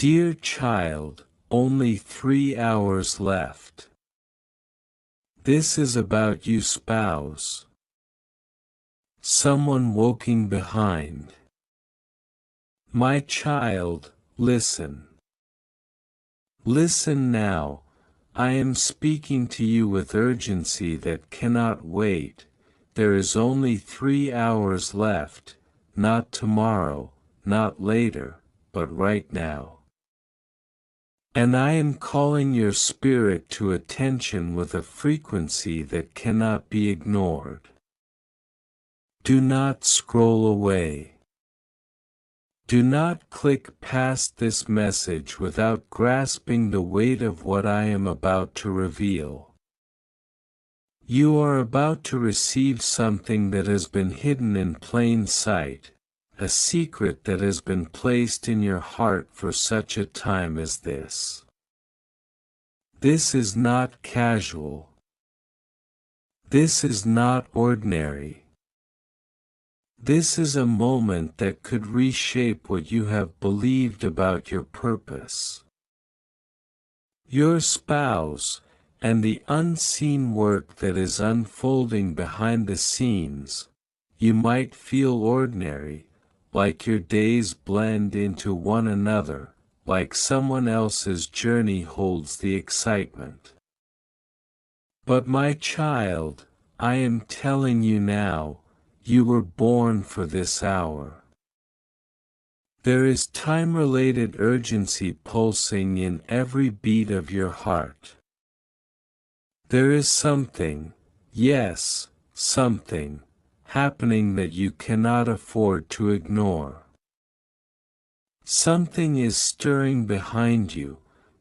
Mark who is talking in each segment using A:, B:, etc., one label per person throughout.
A: Dear child, only 3 hours left. This is about you, spouse. Someone walking behind. My child, listen. Listen now. I am speaking to you with urgency that cannot wait. There is only 3 hours left, not tomorrow, not later, but right now. And I am calling your spirit to attention with a frequency that cannot be ignored. Do not scroll away. Do not click past this message without grasping the weight of what I am about to reveal. You are about to receive something that has been hidden in plain sight, a secret that has been placed in your heart for such a time as this. This is not casual. This is not ordinary. This is a moment that could reshape what you have believed about your purpose. Your spouse, and the unseen work that is unfolding behind the scenes. You might feel ordinary, like your days blend into one another, like someone else's journey holds the excitement. But my child, I am telling you now, you were born for this hour. There is time-related urgency pulsing in every beat of your heart. There is something, yes, something, happening that you cannot afford to ignore. Something is stirring behind you,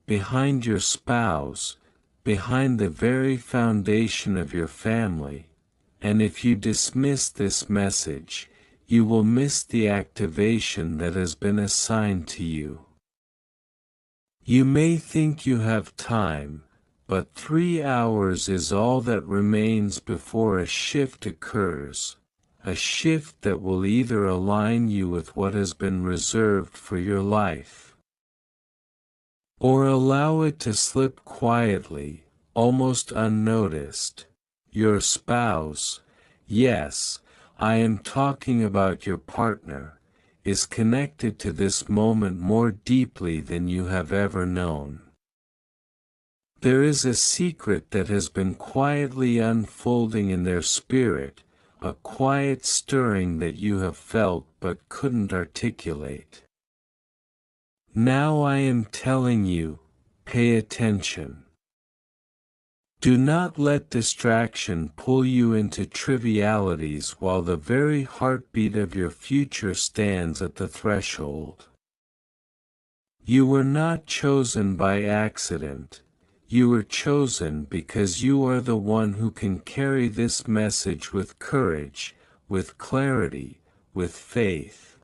A: behind your spouse, behind the very foundation of your family, and if you dismiss this message, you will miss the activation that has been assigned to you. You may think you have time, but 3 hours is all that remains before a shift occurs, a shift that will either align you with what has been reserved for your life, or allow it to slip quietly, almost unnoticed. Your spouse, yes, I am talking about your partner, is connected to this moment more deeply than you have ever known. There is a secret that has been quietly unfolding in their spirit, a quiet stirring that you have felt but couldn't articulate. Now I am telling you, pay attention. Do not let distraction pull you into trivialities while the very heartbeat of your future stands at the threshold. You were not chosen by accident. You were chosen because you are the one who can carry this message with courage, with clarity, with faith.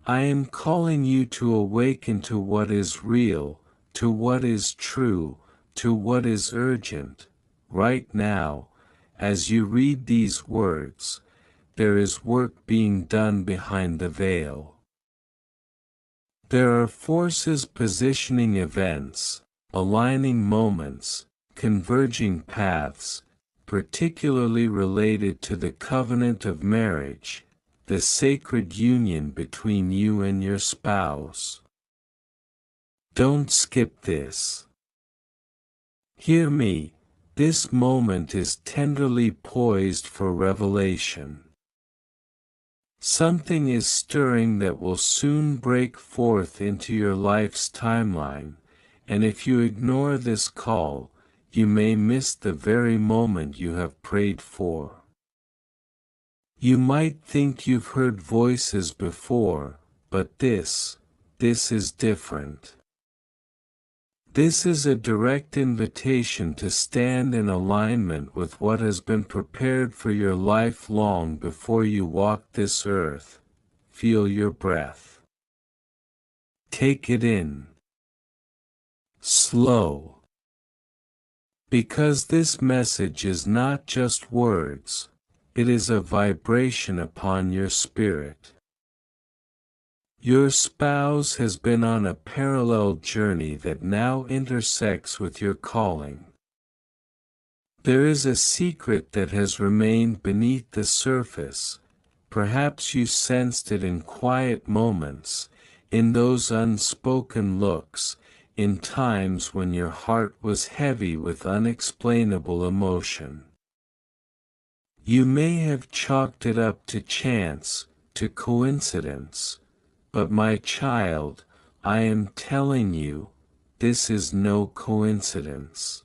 A: I am calling you to awaken to what is real, to what is true, to what is urgent. Right now, as you read these words, there is work being done behind the veil. There are forces positioning events, aligning moments, converging paths, particularly related to the covenant of marriage, the sacred union between you and your spouse. Don't skip this. Hear me, this moment is tenderly poised for revelation. Something is stirring that will soon break forth into your life's timeline. And if you ignore this call, you may miss the very moment you have prayed for. You might think you've heard voices before, but this is different. This is a direct invitation to stand in alignment with what has been prepared for your life long before you walk this earth. Feel your breath. Take it in. Slow. Because this message is not just words, it is a vibration upon your spirit. Your spouse has been on a parallel journey that now intersects with your calling. There is a secret that has remained beneath the surface. Perhaps you sensed it in quiet moments, in those unspoken looks, in times when your heart was heavy with unexplainable emotion. You may have chalked it up to chance, to coincidence, but my child, I am telling you, this is no coincidence.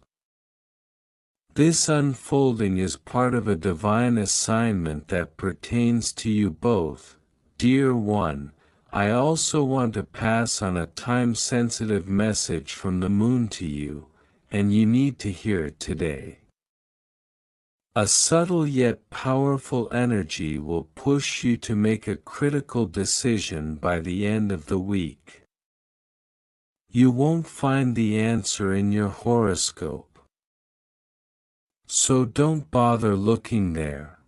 A: This unfolding is part of a divine assignment that pertains to you both. Dear one, I also want to pass on a time-sensitive message from the moon to you, and you need to hear it today. A subtle yet powerful energy will push you to make a critical decision by the end of the week. You won't find the answer in your horoscope. So don't bother looking there.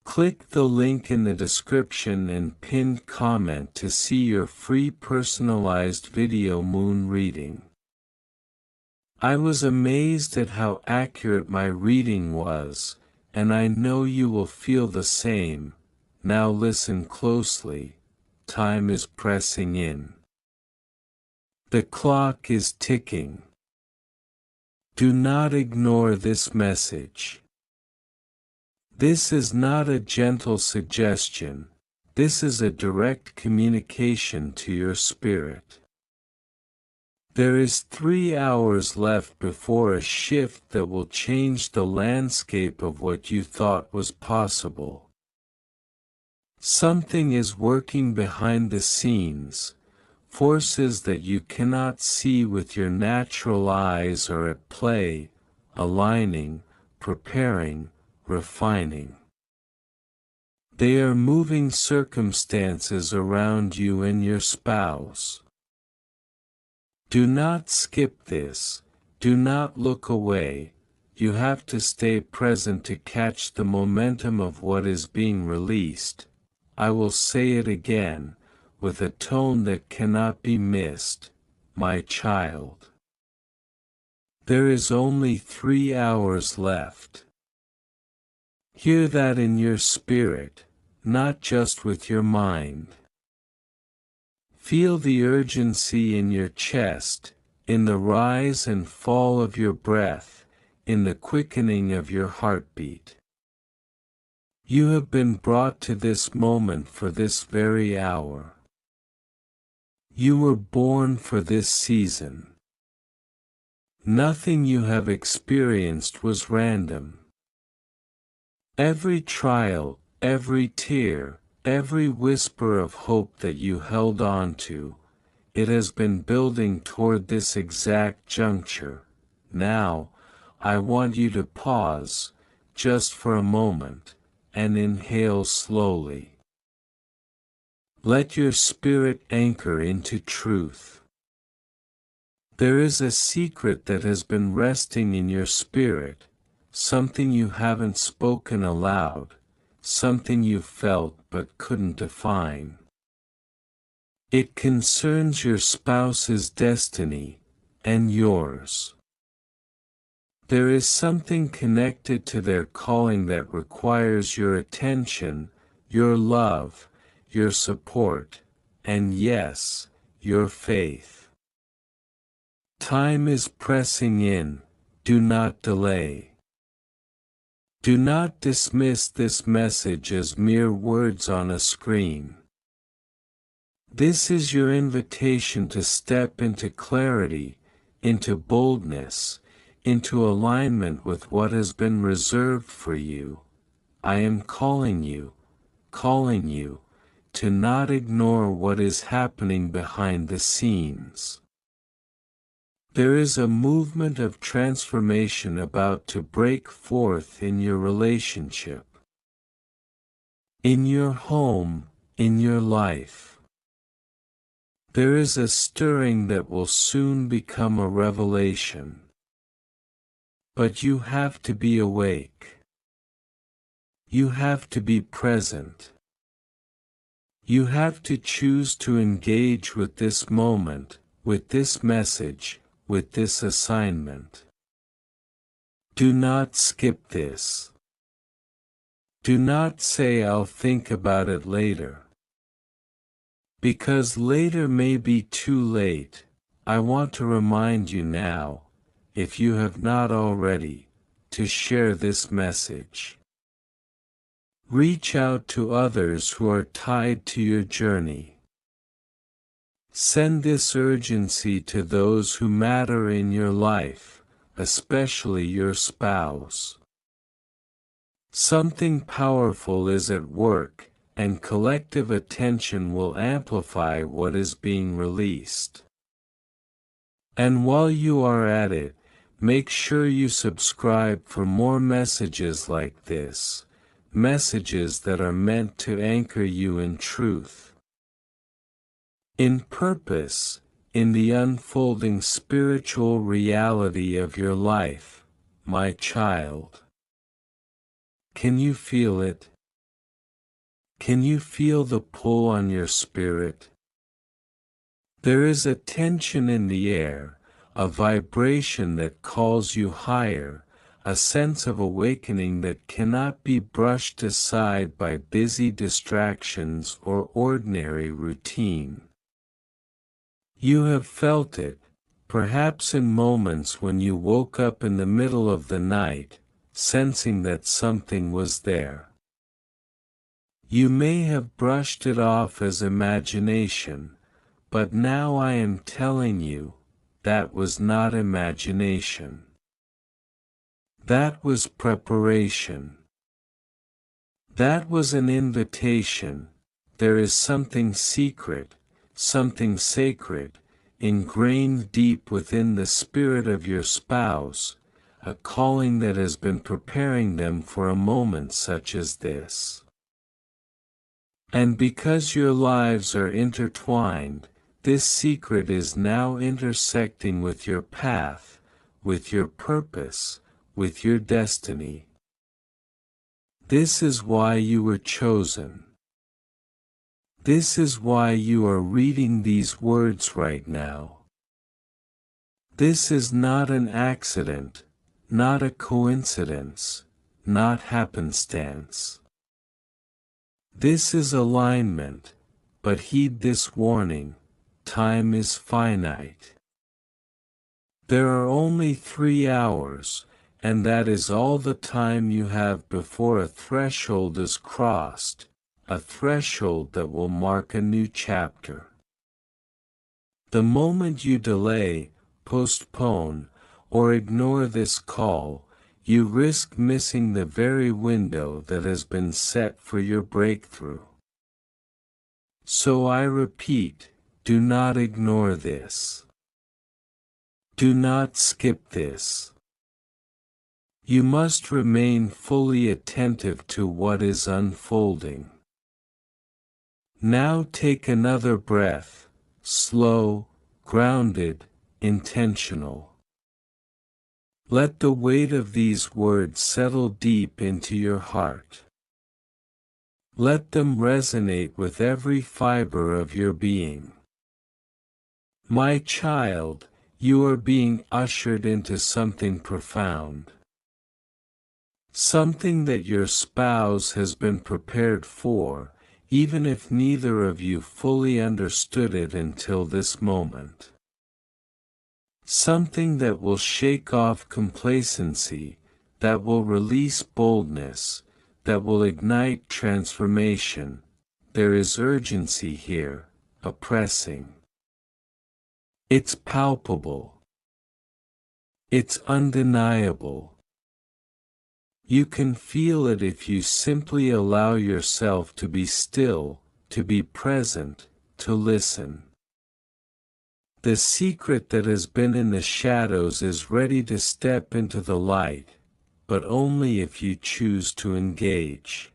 A: Click the link in the description and pinned comment to see your free personalized video moon reading. I was amazed at how accurate my reading was, and I know you will feel the same. Now listen closely. Time is pressing in. The clock is ticking. Do not ignore this message. This is not a gentle suggestion, this is a direct communication to your spirit. There is 3 hours left before a shift that will change the landscape of what you thought was possible. Something is working behind the scenes. Forces that you cannot see with your natural eyes are at play, aligning, preparing, refining. They are moving circumstances around you and your spouse. Do not skip this, do not look away, you have to stay present to catch the momentum of what is being released. I will say it again, with a tone that cannot be missed, my child. There is only 3 hours left. Hear that in your spirit, not just with your mind. Feel the urgency in your chest, in the rise and fall of your breath, in the quickening of your heartbeat. You have been brought to this moment for this very hour. You were born for this season. Nothing you have experienced was random. Every trial, every tear, every whisper of hope that you held on to, it has been building toward this exact juncture. Now, I want you to pause, just for a moment, and inhale slowly. Let your spirit anchor into truth. There is a secret that has been resting in your spirit, something you haven't spoken aloud, something you felt but couldn't define. It concerns your spouse's destiny, and yours. There is something connected to their calling that requires your attention, your love, your support, and yes, your faith. Time is pressing in, do not delay. Do not dismiss this message as mere words on a screen. This is your invitation to step into clarity, into boldness, into alignment with what has been reserved for you. I am calling you, to not ignore what is happening behind the scenes. There is a movement of transformation about to break forth in your relationship, in your home, in your life. There is a stirring that will soon become a revelation. But you have to be awake. You have to be present. You have to choose to engage with this moment, with this message, with this assignment. Do not skip this. Do not say I'll think about it later. Because later may be too late, I want to remind you now, if you have not already, to share this message. Reach out to others who are tied to your journey. Send this urgency to those who matter in your life, especially your spouse. Something powerful is at work, and collective attention will amplify what is being released. And while you are at it, make sure you subscribe for more messages like this, messages that are meant to anchor you in truth, in purpose, in the unfolding spiritual reality of your life, my child. Can you feel it? Can you feel the pull on your spirit? There is a tension in the air, a vibration that calls you higher, a sense of awakening that cannot be brushed aside by busy distractions or ordinary routine. You have felt it, perhaps in moments when you woke up in the middle of the night, sensing that something was there. You may have brushed it off as imagination, but now I am telling you, that was not imagination. That was preparation. That was an invitation. There is something secret, something sacred, ingrained deep within the spirit of your spouse, a calling that has been preparing them for a moment such as this. And because your lives are intertwined, this secret is now intersecting with your path, with your purpose, with your destiny. This is why you were chosen. This is why you are reading these words right now. This is not an accident, not a coincidence, not happenstance. This is alignment, but heed this warning, time is finite. There are only 3 hours, and that is all the time you have before a threshold is crossed, a threshold that will mark a new chapter. The moment you delay, postpone, or ignore this call, you risk missing the very window that has been set for your breakthrough. So I repeat, do not ignore this. Do not skip this. You must remain fully attentive to what is unfolding. Now take another breath, slow, grounded, intentional. Let the weight of these words settle deep into your heart. Let them resonate with every fiber of your being. My child, you are being ushered into something profound. Something that your spouse has been prepared for, even if neither of you fully understood it until this moment. Something that will shake off complacency, that will release boldness, that will ignite transformation. There is urgency here, a pressing. It's palpable. It's undeniable. You can feel it if you simply allow yourself to be still, to be present, to listen. The secret that has been in the shadows is ready to step into the light, but only if you choose to engage.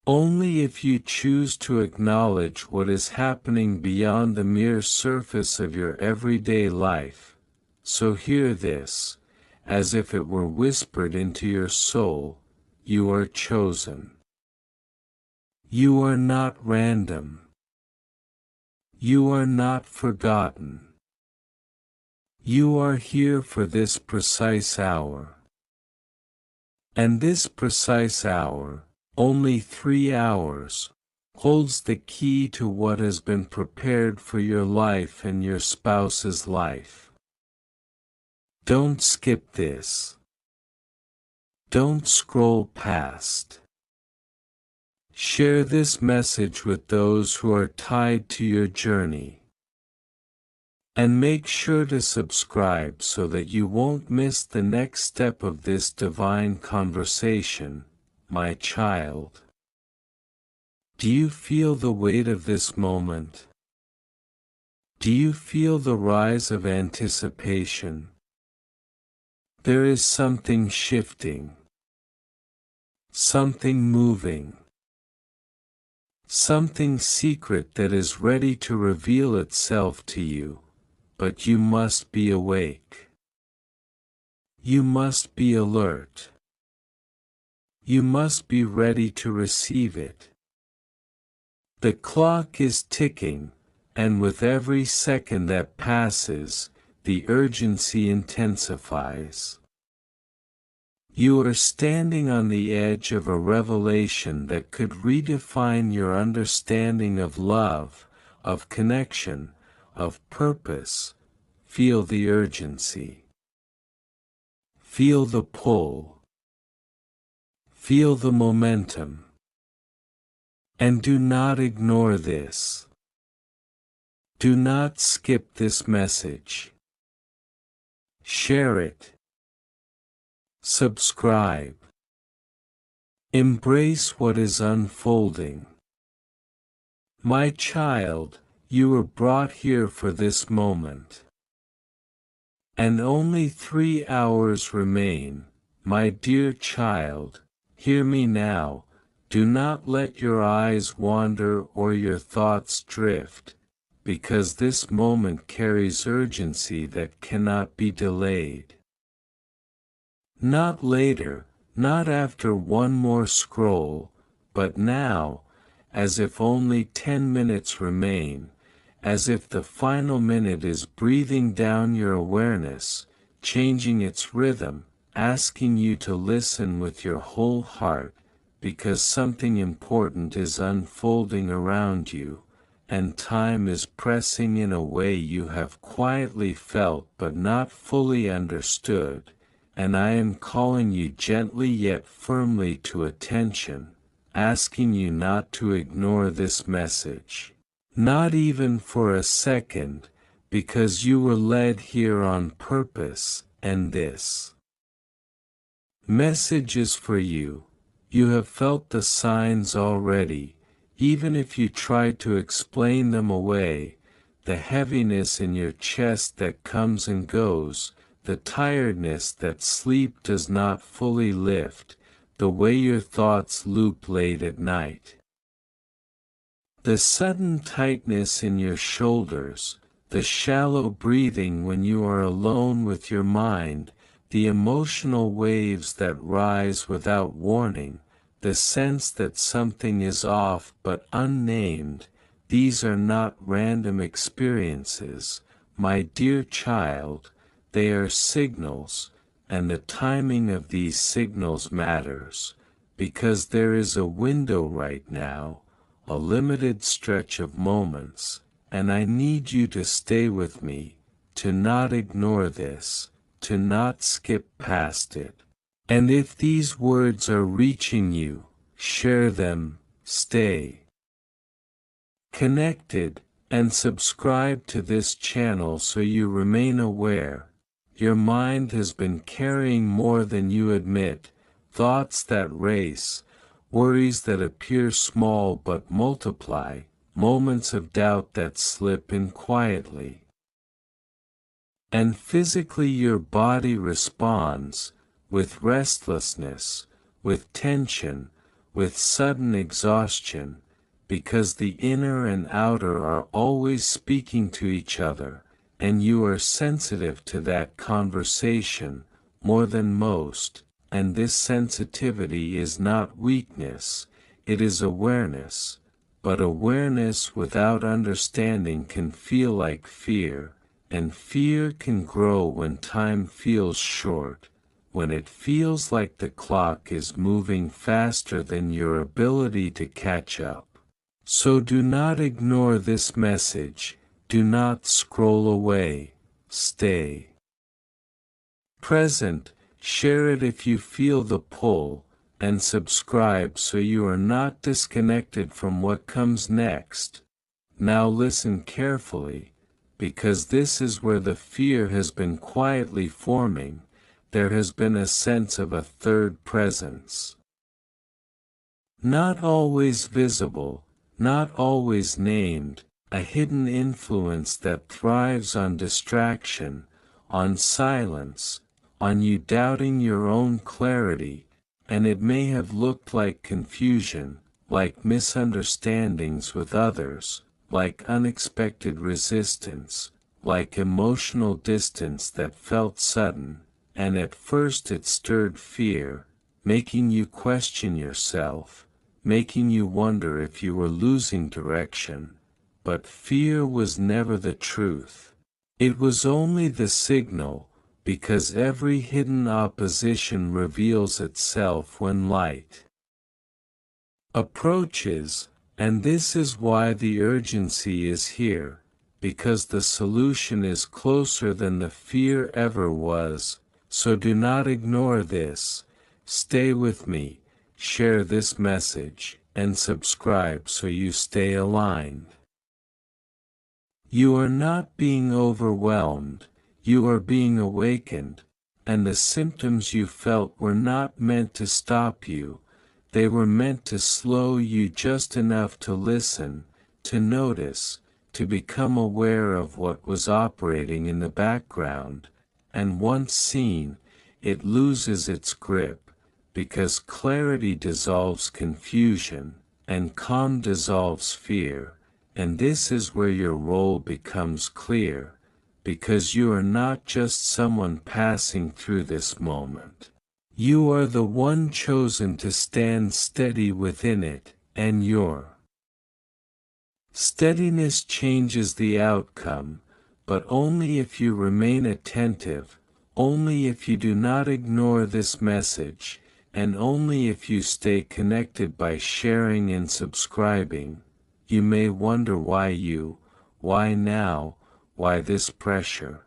A: Only if you choose to acknowledge what is happening beyond the mere surface of your everyday life. So hear this, as if it were whispered into your soul, you are chosen. You are not random. You are not forgotten. You are here for this precise hour. And this precise hour, only 3 hours, holds the key to what has been prepared for your life and your spouse's life. Don't skip this. Don't scroll past. Share this message with those who are tied to your journey. And make sure to subscribe so that you won't miss the next step of this divine conversation, my child. Do you feel the weight of this moment? Do you feel the rise of anticipation? There is something shifting. Something moving. Something secret that is ready to reveal itself to you, but you must be awake. You must be alert. You must be ready to receive it. The clock is ticking, and with every second that passes, the urgency intensifies. You are standing on the edge of a revelation that could redefine your understanding of love, of connection, of purpose. Feel the urgency. Feel the pull. Feel the momentum. And do not ignore this. Do not skip this message. Share it. Subscribe. Embrace what is unfolding. My child, you were brought here for this moment. And only 3 hours remain, my dear child. Hear me now. Do not let your eyes wander or your thoughts drift, because this moment carries urgency that cannot be delayed. Not later, not after one more scroll, but now, as if only 10 minutes remain, as if the final minute is breathing down your awareness, changing its rhythm, asking you to listen with your whole heart, because something important is unfolding around you, and time is pressing in a way you have quietly felt but not fully understood, and I am calling you gently yet firmly to attention, asking you not to ignore this message, not even for a second, because you were led here on purpose, and this message is for you. You have felt the signs already, even if you try to explain them away, the heaviness in your chest that comes and goes, the tiredness that sleep does not fully lift, the way your thoughts loop late at night. The sudden tightness in your shoulders, the shallow breathing when you are alone with your mind, the emotional waves that rise without warning, the sense that something is off but unnamed, these are not random experiences, my dear child, they are signals, and the timing of these signals matters, because there is a window right now, a limited stretch of moments, and I need you to stay with me, to not ignore this, to not skip past it. And if these words are reaching you, share them, stay connected, and subscribe to this channel so you remain aware. Your mind has been carrying more than you admit, thoughts that race, worries that appear small but multiply, moments of doubt that slip in quietly. And physically your body responds, with restlessness, with tension, with sudden exhaustion, because the inner and outer are always speaking to each other, and you are sensitive to that conversation, more than most, and this sensitivity is not weakness, it is awareness, but awareness without understanding can feel like fear, and fear can grow when time feels short, when it feels like the clock is moving faster than your ability to catch up. So do not ignore this message, do not scroll away, stay present, share it if you feel the pull, and subscribe so you are not disconnected from what comes next. Now listen carefully, because this is where the fear has been quietly forming. There has been a sense of a third presence. Not always visible, not always named, a hidden influence that thrives on distraction, on silence, on you doubting your own clarity, and it may have looked like confusion, like misunderstandings with others, like unexpected resistance, like emotional distance that felt sudden, and at first it stirred fear, making you question yourself, making you wonder if you were losing direction. But fear was never the truth. It was only the signal, because every hidden opposition reveals itself when light approaches, and this is why the urgency is here, because the solution is closer than the fear ever was. So do not ignore this, stay with me, share this message, and subscribe so you stay aligned. You are not being overwhelmed, you are being awakened, and the symptoms you felt were not meant to stop you, they were meant to slow you just enough to listen, to notice, to become aware of what was operating in the background, and once seen, it loses its grip, because clarity dissolves confusion, and calm dissolves fear. And this is where your role becomes clear, because you are not just someone passing through this moment. You are the one chosen to stand steady within it, and your steadiness changes the outcome, but only if you remain attentive, only if you do not ignore this message, and only if you stay connected by sharing and subscribing. You may wonder why now, why this pressure?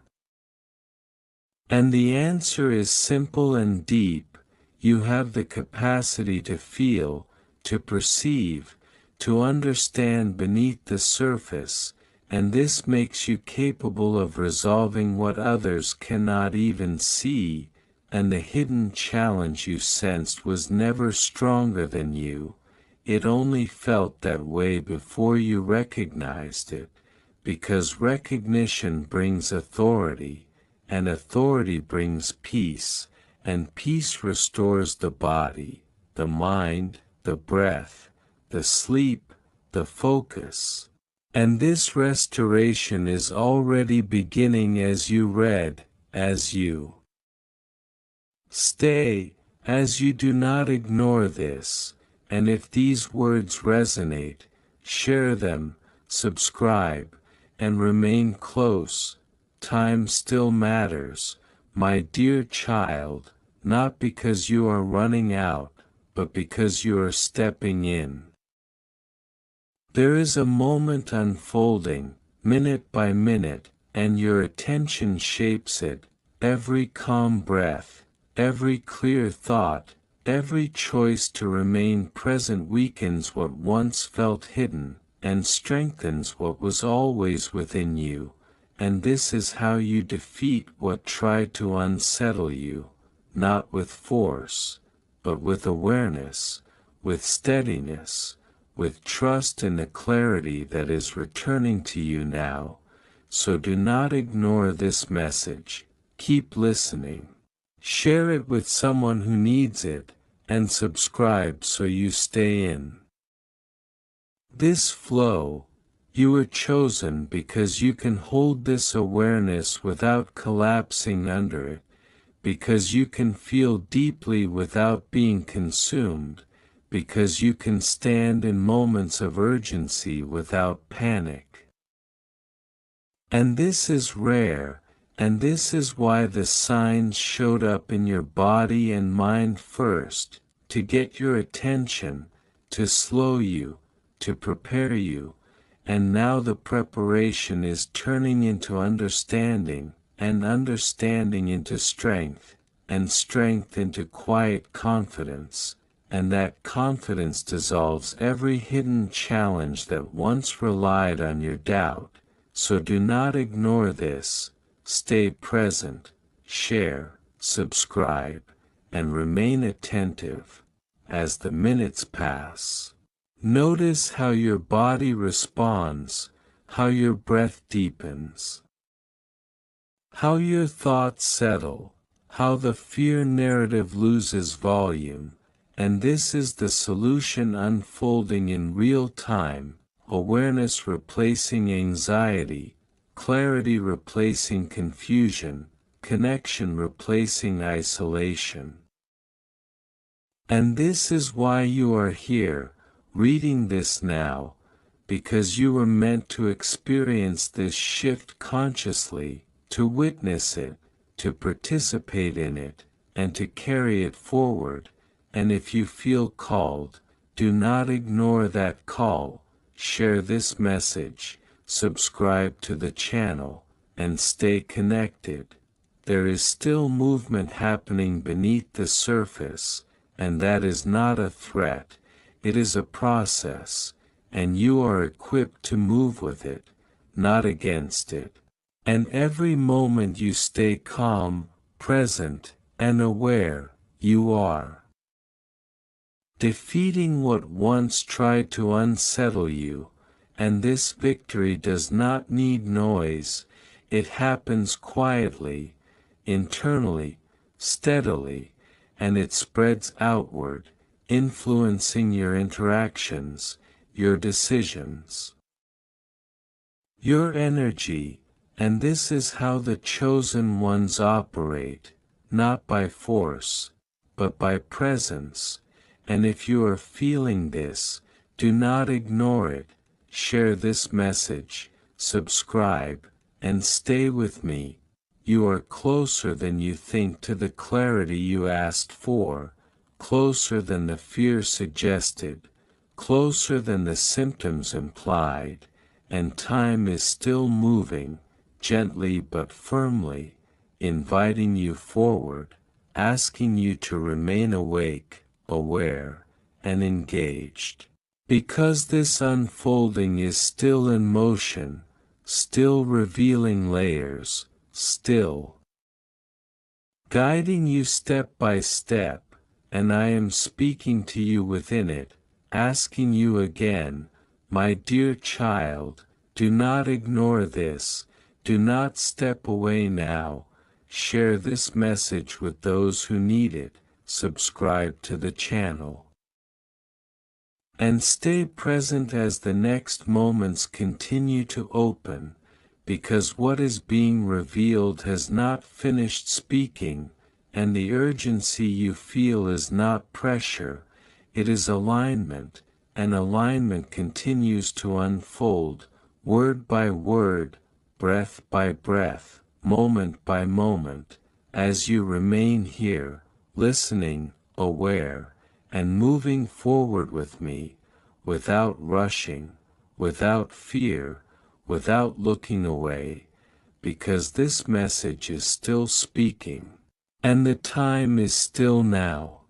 A: And the answer is simple and deep. You have the capacity to feel, to perceive, to understand beneath the surface, and this makes you capable of resolving what others cannot even see, and the hidden challenge you sensed was never stronger than you. It only felt that way before you recognized it, because recognition brings authority, and authority brings peace, and peace restores the body, the mind, the breath, the sleep, the focus. And this restoration is already beginning as you read, as you stay, as you do not ignore this. And if these words resonate, share them, subscribe, and remain close. Time still matters, my dear child, not because you are running out, but because you are stepping in. There is a moment unfolding, minute by minute, and your attention shapes it. Every calm breath, every clear thought, every choice to remain present weakens what once felt hidden, and strengthens what was always within you, and this is how you defeat what tried to unsettle you, not with force, but with awareness, with steadiness, with trust in the clarity that is returning to you now. So do not ignore this message, keep listening. Share it with someone who needs it, and subscribe so you stay in this flow. You are chosen because you can hold this awareness without collapsing under it, because you can feel deeply without being consumed, because you can stand in moments of urgency without panic. And this is rare, and this is why the signs showed up in your body and mind first, to get your attention, to slow you, to prepare you, and now the preparation is turning into understanding, and understanding into strength, and strength into quiet confidence, and that confidence dissolves every hidden challenge that once relied on your doubt. So do not ignore this, stay present, share, subscribe, and remain attentive. As the minutes pass, notice how your body responds, how your breath deepens, how your thoughts settle, how the fear narrative loses volume, and this is the solution unfolding in real time, awareness replacing anxiety, clarity replacing confusion, connection replacing isolation. And this is why you are here, reading this now, because you were meant to experience this shift consciously, to witness it, to participate in it, and to carry it forward. And if you feel called, do not ignore that call, share this message, subscribe to the channel, and stay connected. There is still movement happening beneath the surface, and that is not a threat, it is a process, and you are equipped to move with it, not against it. And every moment you stay calm, present, and aware, you are defeating what once tried to unsettle you, and this victory does not need noise, it happens quietly, internally, steadily, and it spreads outward, influencing your interactions, your decisions, your energy, and this is how the chosen ones operate, not by force, but by presence. And if you are feeling this, do not ignore it, share this message, subscribe, and stay with me. You are closer than you think to the clarity you asked for, closer than the fear suggested, closer than the symptoms implied, and time is still moving, gently but firmly, inviting you forward, asking you to remain awake, aware, and engaged. Because this unfolding is still in motion, still revealing layers, still guiding you step by step, and I am speaking to you within it, asking you again, my dear child, do not ignore this, do not step away now, share this message with those who need it, subscribe to the channel, and stay present as the next moments continue to open, because what is being revealed has not finished speaking, and the urgency you feel is not pressure, it is alignment, and alignment continues to unfold, word by word, breath by breath, moment by moment, as you remain here, listening, aware, and moving forward with me, without rushing, without fear, without looking away, because this message is still speaking, and the time is still now.